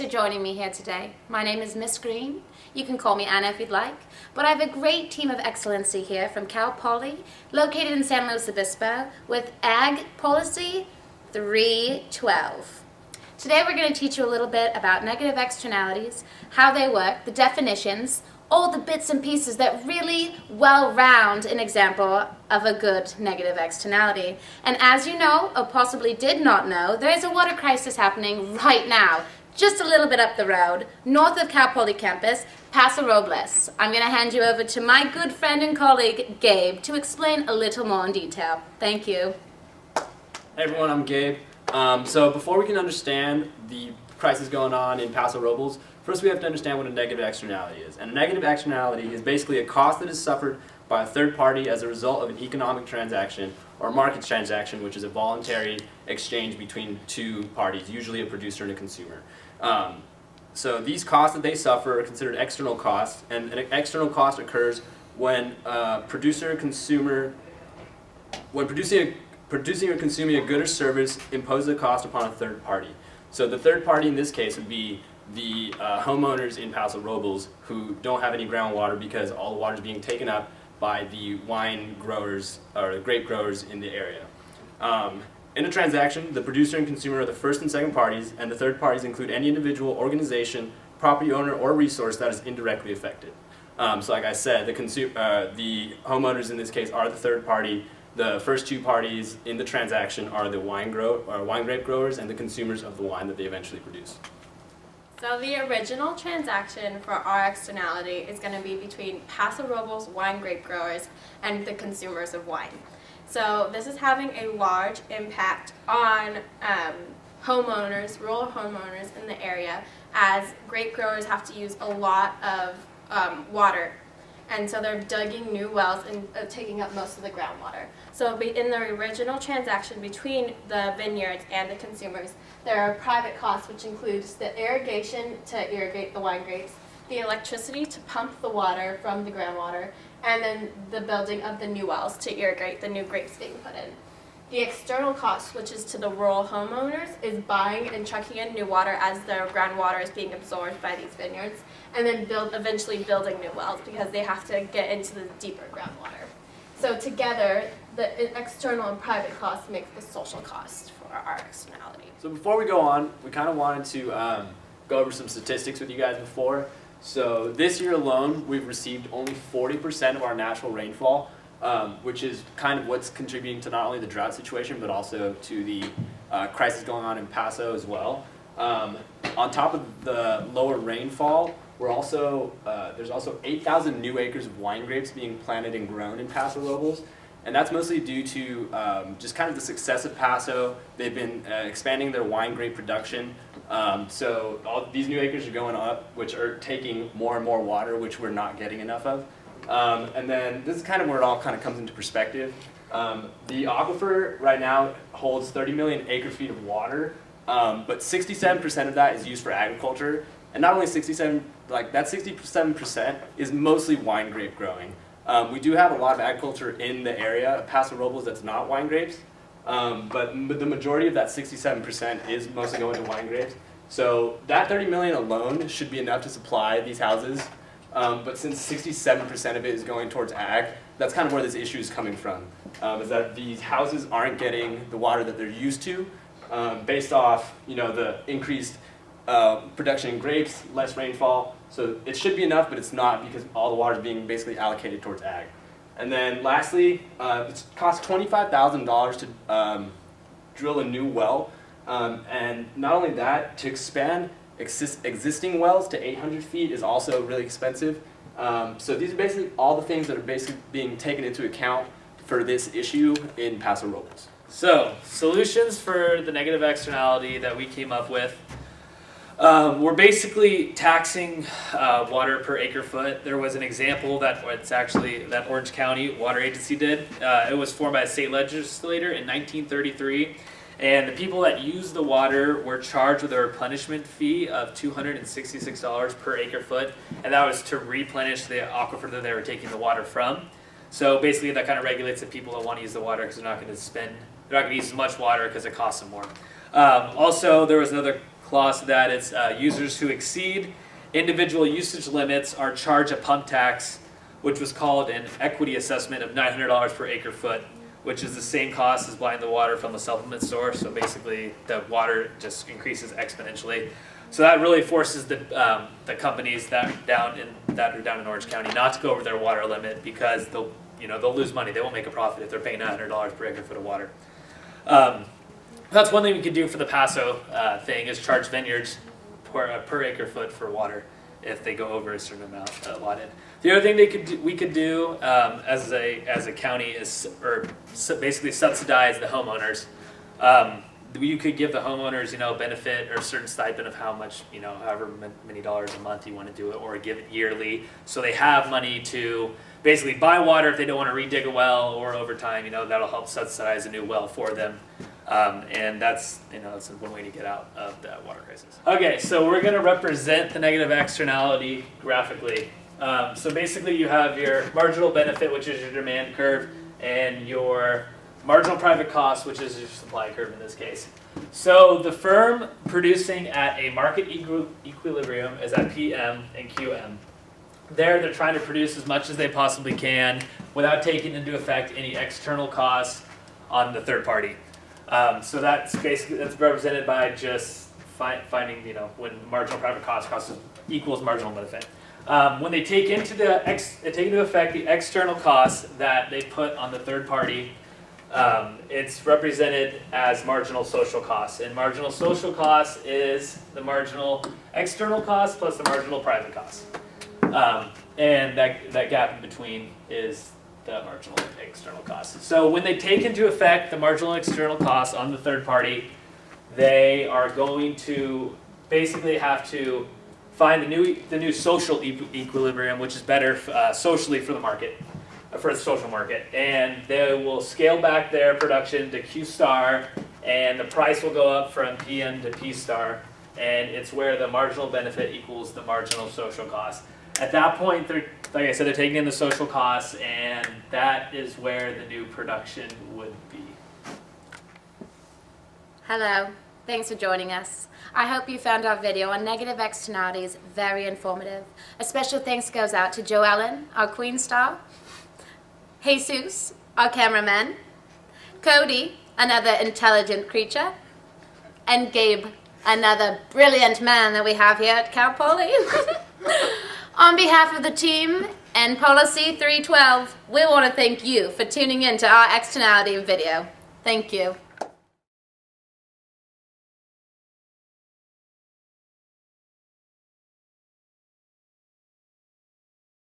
joining me here today. My name is Miss Green. You can call me Anna if you'd like. But I have a great team of excellency here from Cal Poly, located in San Luis Obispo, with Ag Policy 312. Today we're going to teach you a little bit about negative externalities, how they work, the definitions, all the bits and pieces that really well round an example of a good negative externality. And as you know, or possibly did not know, there is a water crisis happening right now, just a little bit up the road, north of Cal Poly campus, Paso Robles. I'm going to hand you over to my good friend and colleague, Gabe, to explain a little more in detail. Thank you. Hey everyone, I'm Gabe. So before we can understand the crisis going on in Paso Robles, first we have to understand what a negative externality is. And a negative externality is basically a cost that is suffered by a third party as a result of an economic transaction or a market transaction, which is a voluntary exchange between two parties, usually a producer and a consumer. So these costs that they suffer are considered external costs, and an external cost occurs when producing or consuming a good or service imposes a cost upon a third party. So the third party in this case would be the homeowners in Paso Robles who don't have any groundwater because all the water is being taken up by the wine growers or the grape growers in the area. In a transaction, the producer and consumer are the first and second parties, and the third parties include any individual, organization, property owner, or resource that is indirectly affected. So like I said, the homeowners in this case are the third party. The first two parties in the transaction are the wine grape growers and the consumers of the wine that they eventually produce. So the original transaction for our externality is going to be between Paso Robles wine grape growers and the consumers of wine. So this is having a large impact on homeowners, rural homeowners in the area, as grape growers have to use a lot of water. And so they're digging new wells and taking up most of the groundwater. So in the original transaction between the vineyards and the consumers, there are private costs, which includes the irrigation to irrigate the wine grapes, the electricity to pump the water from the groundwater, and then the building of the new wells to irrigate the new grapes being put in. The external cost, which is to the rural homeowners, is buying and trucking in new water as their groundwater is being absorbed by these vineyards, and then eventually building new wells because they have to get into the deeper groundwater. So together, the external and private costs make the social cost for our externality. So before we go on, we kind of wanted to go over some statistics with you guys before. So this year alone, we've received only 40% of our natural rainfall, which is kind of what's contributing to not only the drought situation, but also to the crisis going on in Paso as well. On top of the lower rainfall, there's also 8,000 new acres of wine grapes being planted and grown in Paso Robles. And that's mostly due to just kind of the success of Paso. They've been expanding their wine grape production. So all these new acres are going up, which are taking more and more water, which we're not getting enough of. And then this is kind of where it all kind of comes into perspective. The aquifer right now holds 30 million acre feet of water, but 67% of that is used for agriculture. And not only 67, like that 67% is mostly wine grape growing. We do have a lot of agriculture in the area of Paso Robles that's not wine grapes, but the majority of that 67% is mostly going to wine grapes. So that 30 million alone should be enough to supply these houses. But since 67% of it is going towards ag, that's kind of where this issue is coming from, is that these houses aren't getting the water that they're used to, based off the increased production in grapes, less rainfall. So it should be enough, but it's not because all the water is being basically allocated towards ag. And then lastly, it costs $25,000 to drill a new well, and not only that, to expand existing wells to 800 feet is also really expensive. So these are basically all the things that are basically being taken into account for this issue in Paso Robles. So, solutions for the negative externality that we came up with. We're basically taxing water per acre foot. There was an example that Orange County Water Agency did. It was formed by a state legislator in 1933. And the people that used the water were charged with a replenishment fee of $266 per acre foot, and that was to replenish the aquifer that they were taking the water from. So basically that kind of regulates the people that want to use the water because they're not going to use as much water because it costs them more. Also, there was another clause to that. It's users who exceed individual usage limits are charged a pump tax, which was called an equity assessment of $900 per acre foot, which is the same cost as buying the water from a supplement store. So basically, the water just increases exponentially. So that really forces the companies that are down in Orange County not to go over their water limit, because they'll lose money. They won't make a profit if they're paying $900 per acre foot of water. That's one thing we could do for the Paso thing, is charge vineyards per acre foot for water if they go over a certain amount allotted. The other thing we could do as a county is basically subsidize the homeowners. You could give the homeowners, benefit or a certain stipend of how much, however many dollars a month you want to do it, or give it yearly, so they have money to basically buy water if they don't want to redig a well, or over time, that'll help subsidize a new well for them. And that's one way to get out of the water crisis. Okay, so we're going to represent the negative externality graphically. So basically you have your marginal benefit, which is your demand curve, and your marginal private cost, which is your supply curve in this case. So the firm producing at a market equilibrium is at PM and QM. They're trying to produce as much as they possibly can without taking into effect any external costs on the third party. So that's represented by just finding, when marginal private cost equals marginal benefit. When they take into effect the external costs that they put on the third party, it's represented as marginal social costs. And marginal social costs is the marginal external cost plus the marginal private cost. And that gap in between is the marginal external cost. So when they take into effect the marginal external costs on the third party, they are going to basically have to find the new social equilibrium, which is better socially for the market, for the social market, and they will scale back their production to Q star, and the price will go up from PM to P star, and it's where the marginal benefit equals the marginal social cost. At that point, like I said, they're taking in the social costs, and that is where the new production would be. Hello, thanks for joining us. I hope you found our video on negative externalities very informative. A special thanks goes out to Joellen, our queen star, Jesus, our cameraman, Cody, another intelligent creature, and Gabe, another brilliant man that we have here at Cal Poly. On behalf of the team and Policy 312, we want to thank you for tuning in to our externality video. Thank you.